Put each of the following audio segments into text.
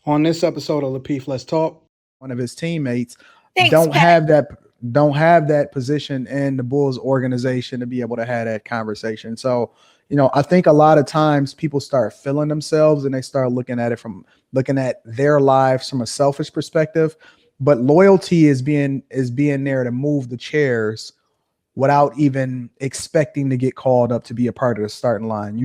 On this episode of Lapeef, Let's Talk, one of his teammates Thanks, don't Pat. have that don't have that position in the Bulls organization to be able to have that conversation. So, I think a lot of times people start feeling themselves and they start looking at it from looking at their lives from a selfish perspective. But loyalty is being there to move the chairs without even expecting to get called up to be a part of the starting line.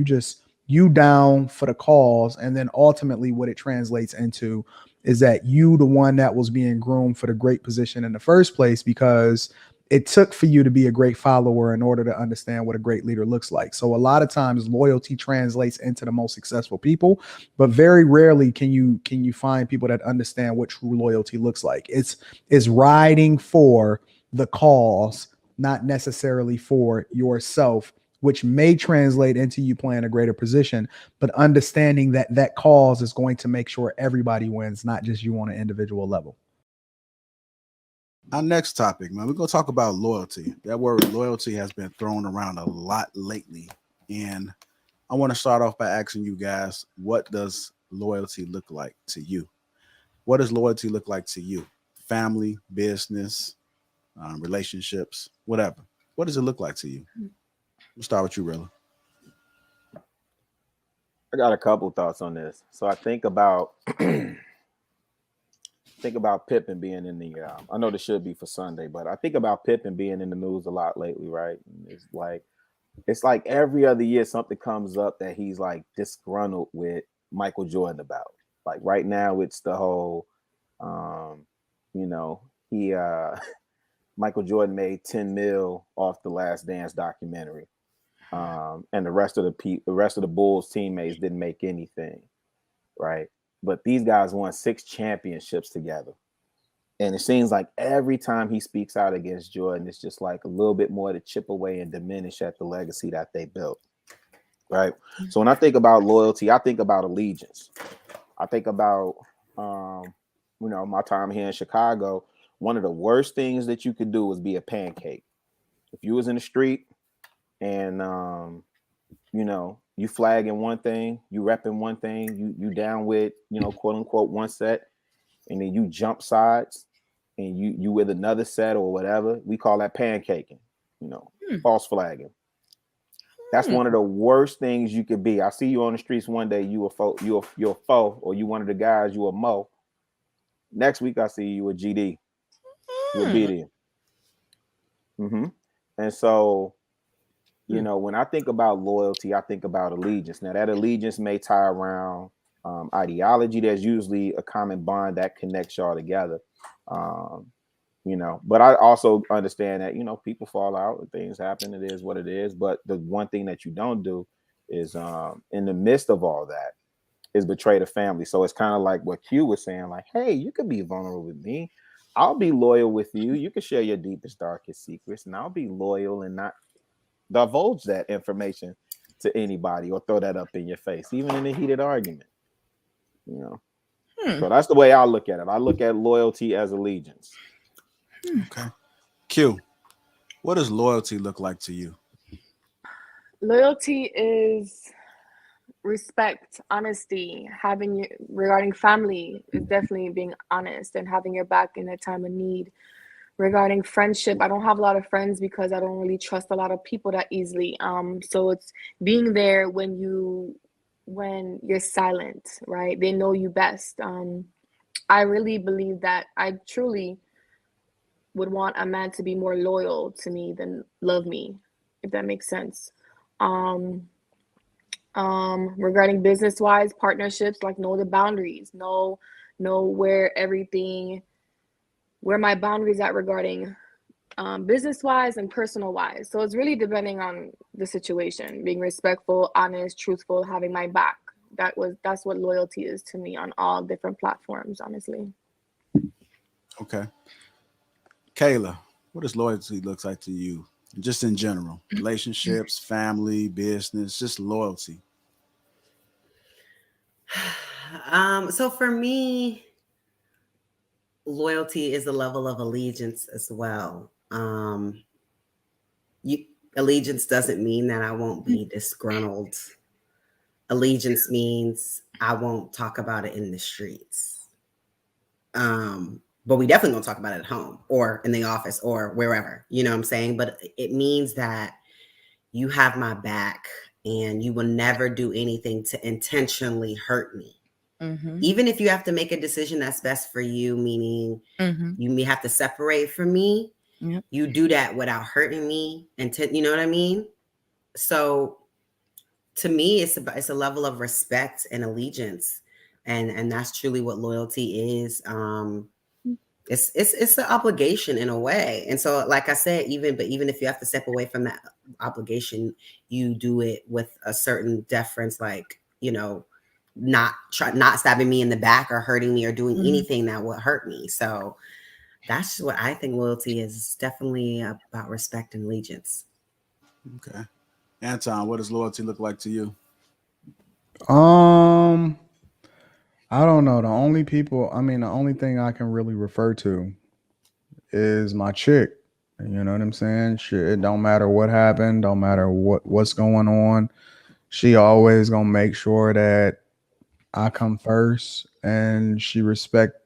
You down for the calls, and then ultimately what it translates into is that you the one that was being groomed for the great position in the first place, because it took for you to be a great follower in order to understand what a great leader looks like. So a lot of times loyalty translates into the most successful people, but very rarely can you find people that understand what true loyalty looks like. It's riding for the cause, not necessarily for yourself, which may translate into you playing a greater position, but understanding that that cause is going to make sure everybody wins, not just you on an individual level. Our next topic, man, we're going to talk about loyalty. That word loyalty has been thrown around a lot lately. And I want to start off by asking you guys, what does loyalty look like to you? What does loyalty look like to you? Family, business, relationships, whatever. What does it look like to you? We'll start with you, Rilla. I got a couple thoughts on this. So I think about Pippen being in the. I know this should be for Sunday, but I think about Pippen being in the news a lot lately, right? It's like every other year something comes up that he's like disgruntled with Michael Jordan about. Like right now, it's the whole, Michael Jordan made 10 mil off the Last Dance documentary. And the rest of the Bulls teammates didn't make anything, right? But these guys won 6 championships together, and it seems like every time he speaks out against Jordan, it's just like a little bit more to chip away and diminish at the legacy that they built, right? So when I think about loyalty, I think about allegiance. I think about my time here in Chicago. One of the worst things that you could do was be a pancake. If you was in the street and you flagging one thing, you repping one thing, you down with, quote unquote, one set, and then you jump sides and you with another set or whatever, we call that pancaking, false flagging. That's one of the worst things you could be. I see you on the streets one day, you're a foe, or you one of the guys, you a mo. Next week I see you a GD. You're beating. And so, when I think about loyalty, I think about allegiance. Now, that allegiance may tie around ideology. There's usually a common bond that connects y'all together. But I also understand that, people fall out and things happen. It is what it is. But the one thing that you don't do is in the midst of all that is betray the family. So it's kind of like what Q was saying, like, hey, you could be vulnerable with me. I'll be loyal with you. You can share your deepest, darkest secrets, and I'll be loyal and not divulge that information to anybody or throw that up in your face, even in a heated argument. So that's the way I look at it. I look at loyalty as allegiance. Okay. Q, what does loyalty look like to you? Loyalty is respect, honesty, regarding family is definitely being honest and having your back in a time of need. Regarding friendship, I don't have a lot of friends because I don't really trust a lot of people that easily. So it's being there when you're silent, right? They know you best. I really believe that I truly would want a man to be more loyal to me than love me, if that makes sense. Regarding business wise, partnerships, like know the boundaries, know where my boundaries at regarding business wise and personal wise. So it's really depending on the situation, being respectful, honest, truthful, having my back. That's what loyalty is to me on all different platforms, honestly. Okay. Kayla, what does loyalty look like to you? Just in general, relationships, family, business, just loyalty. So for me, loyalty is a level of allegiance as well. Allegiance doesn't mean that I won't be disgruntled. Allegiance means I won't talk about it in the streets. But we definitely won't talk about it at home or in the office or wherever, you know what I'm saying? But it means that you have my back and you will never do anything to intentionally hurt me. Mm-hmm. Even if you have to make a decision that's best for you, meaning you may have to separate from me, you do that without hurting me. And you know what I mean? So to me, it's a level of respect and allegiance. And that's truly what loyalty is. It's an obligation in a way. And so, like I said, even if you have to step away from that obligation, you do it with a certain deference, like, not stabbing me in the back or hurting me or doing anything that would hurt me. So that's what I think loyalty is, definitely about respect and allegiance. Okay. Anton, what does loyalty look like to you? I don't know. The only thing I can really refer to is my chick. You know what I'm saying? It don't matter what happened, don't matter what's going on. She always gonna make sure that I come first, and she respect,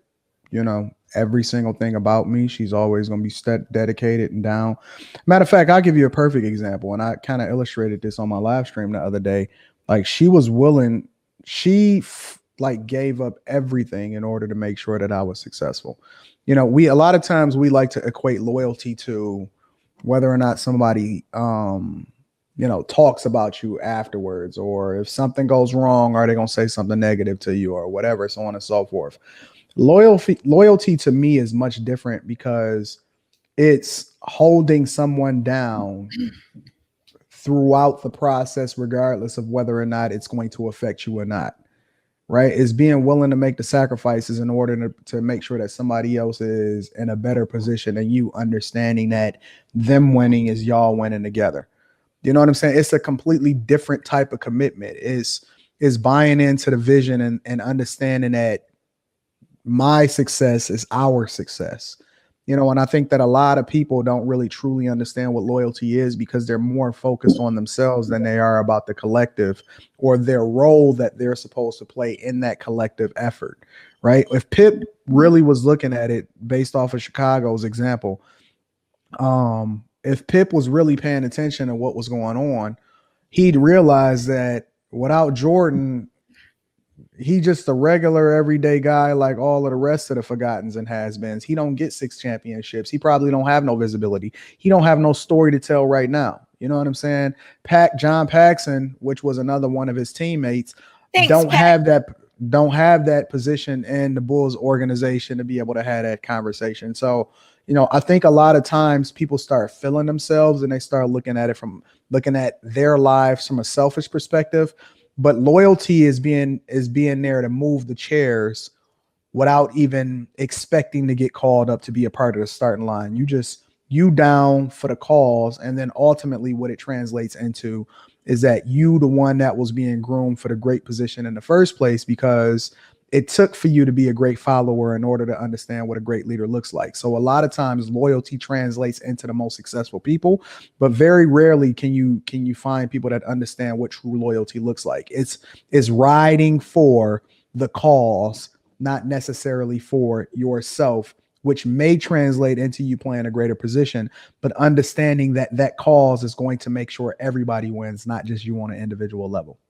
every single thing about me. She's always gonna be dedicated and down. Matter of fact, I'll give you a perfect example, and I kind of illustrated this on my live stream the other day. Like, she was willing. She gave up everything in order to make sure that I was successful. A lot of times we like to equate loyalty to whether or not somebody talks about you afterwards, or if something goes wrong, are they going to say something negative to you or whatever, so on and so forth. Loyalty to me is much different, because it's holding someone down throughout the process, regardless of whether or not it's going to affect you or not. Right? It's being willing to make the sacrifices in order to make sure that somebody else is in a better position, and you understanding that them winning is y'all winning together. You know what I'm saying? It's a completely different type of commitment. Is buying into the vision and understanding that my success is our success. And I think that a lot of people don't really truly understand what loyalty is, because they're more focused on themselves than they are about the collective, or their role that they're supposed to play in that collective effort, right? If Pip really was looking at it based off of Chicago's example, if Pip was really paying attention to what was going on, he'd realize that without Jordan, he just a regular everyday guy like all of the rest of the forgottens and has-beens. He don't get 6 championships. He probably don't have no visibility. He don't have no story to tell right now. You know what I'm saying? John Paxson, which was another one of his teammates, don't have that position in the Bulls organization to be able to have that conversation. So, I think a lot of times people start feeling themselves, and they start looking at their lives from a selfish perspective. But loyalty is being there to move the chairs without even expecting to get called up to be a part of the starting line. You down for the cause, and then ultimately what it translates into is that you the one that was being groomed for the great position in the first place, because it took for you to be a great follower in order to understand what a great leader looks like. So a lot of times loyalty translates into the most successful people, but very rarely can you find people that understand what true loyalty looks like. It's riding for the cause, not necessarily for yourself, which may translate into you playing a greater position, but understanding that cause is going to make sure everybody wins, not just you on an individual level.